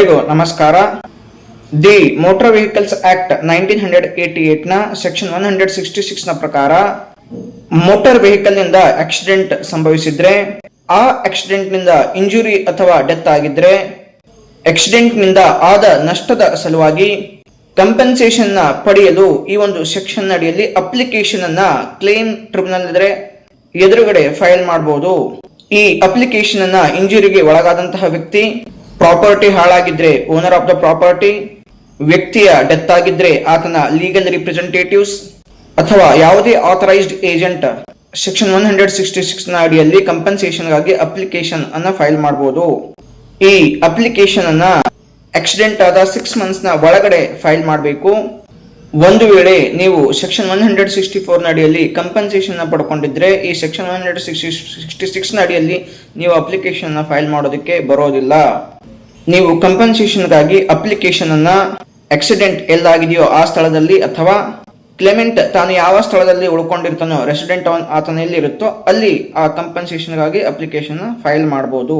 ಎಲ್ಲರಿಗೂ ನಮಸ್ಕಾರ. The motor vehicles act 1988 ನ ಸೆಕ್ಷನ್ 166 ನ ಪ್ರಕಾರ ಮೋಟಾರ್ ವೆಹಿಕಲ್ ನಿಂದ ಆಕ್ಸಿಡೆಂಟ್ ಸಂಭವಿಸಿದ್ರೆ, ಆ ಆಕ್ಸಿಡೆಂಟ್ ನಿಂದ ಇಂಜುರಿ ಅಥವಾ ಡೆತ್ ಆಗಿದ್ರೆ, ಆಕ್ಸಿಡೆಂಟ್ ನಿಂದ ಆದ ನಷ್ಟದ ಸಲುವಾಗಿ ಕಂಪೆನ್ಸೇಷನ್ ನ ಪಡೆಯಲು ಈ ಒಂದು ಸೆಕ್ಷನ್ ಅಡಿಯಲ್ಲಿ ಅಪ್ಲಿಕೇಶನ್ ಅನ್ನ ಕ್ಲೇಮ್ ಟ್ರಿಬ್ಯುನಲ್ ಎದುರುಗಡೆ ಫೈಲ್ ಮಾಡಬಹುದು. ಈ ಅಪ್ಲಿಕೇಶನ್ ಅನ್ನ ಇಂಜುರಿಗೆ ಒಳಗಾದಂತಹ ವ್ಯಕ್ತಿ, ಪ್ರಾಪರ್ಟಿ ಹಾಳಾಗಿದ್ರೆ ಓನರ್ ಆಫ್ ದ ಪ್ರಾಪರ್ಟಿ, ವ್ಯಕ್ತಿಯ ಡೆತ್ ಆಗಿದ್ರೆ ಆತನ ಲೀಗಲ್ ರಿಪ್ರೆಸೆಂಟೇಟಿವ್ಸ್ ಅಥವಾ ಯಾವುದೇ ಆಥರೈಸ್ಡ್ ಏಜೆಂಟ್ ಸೆಕ್ಷನ್ 166 ನ ಅಡಿಯಲ್ಲಿ ಕಂಪೆನ್ಸೇಷನ್ ಗಾಗಿ ಅಪ್ಲಿಕೇಶನ್ ಅನ್ನ ಫೈಲ್ ಮಾಡಬಹುದು. ಈ ಅಪ್ಲಿಕೇಶನ್ ಅನ್ನ ಆಕ್ಸಿಡೆಂಟ್ ಆದ 6 ಮಂತ್ಸ್ ನ ಒಳಗಡೆ ಫೈಲ್ ಮಾಡಬೇಕು. ಒಂದು ವೇಳೆ ನೀವು ಸೆಕ್ಷನ್ 164 ನ ಅಡಿಯಲ್ಲಿ ಕಂಪೆನ್ಸೇಷನ್ ಪಡ್ಕೊಂಡಿದ್ರೆ, ಈ ಸೆಕ್ಷನ್ 166 ನ ಅಡಿಯಲ್ಲಿ ನೀವು ಅಪ್ಲಿಕೇಶನ್ ಅನ್ನ ಫೈಲ್ ಮಾಡೋದಕ್ಕೆ ಬರೋದಿಲ್ಲ. ನೀವು ಕಂಪೆನ್ಸೇಷನ್ ಗಾಗಿ ಅಪ್ಲಿಕೇಶನ್ ಅನ್ನ ಆಕ್ಸಿಡೆಂಟ್ ಎಲ್ಲಾಗಿದೆಯೋ ಆ ಸ್ಥಳದಲ್ಲಿ ಅಥವಾ ಕ್ಲೆಮೆಂಟ್ ತಾನು ಯಾವ ಸ್ಥಳದಲ್ಲಿ ಉಳ್ಕೊಂಡಿರ್ತಾನೋ, ರೆಸಿಡೆಂಟ್ ಆತನ ಎಲ್ಲಿ ಇರುತ್ತೋ ಅಲ್ಲಿ ಆ ಕಂಪೆನ್ಸೇಷನ್ ಗಾಗಿ ಅಪ್ಲಿಕೇಶನ್ ಫೈಲ್ ಮಾಡಬಹುದು.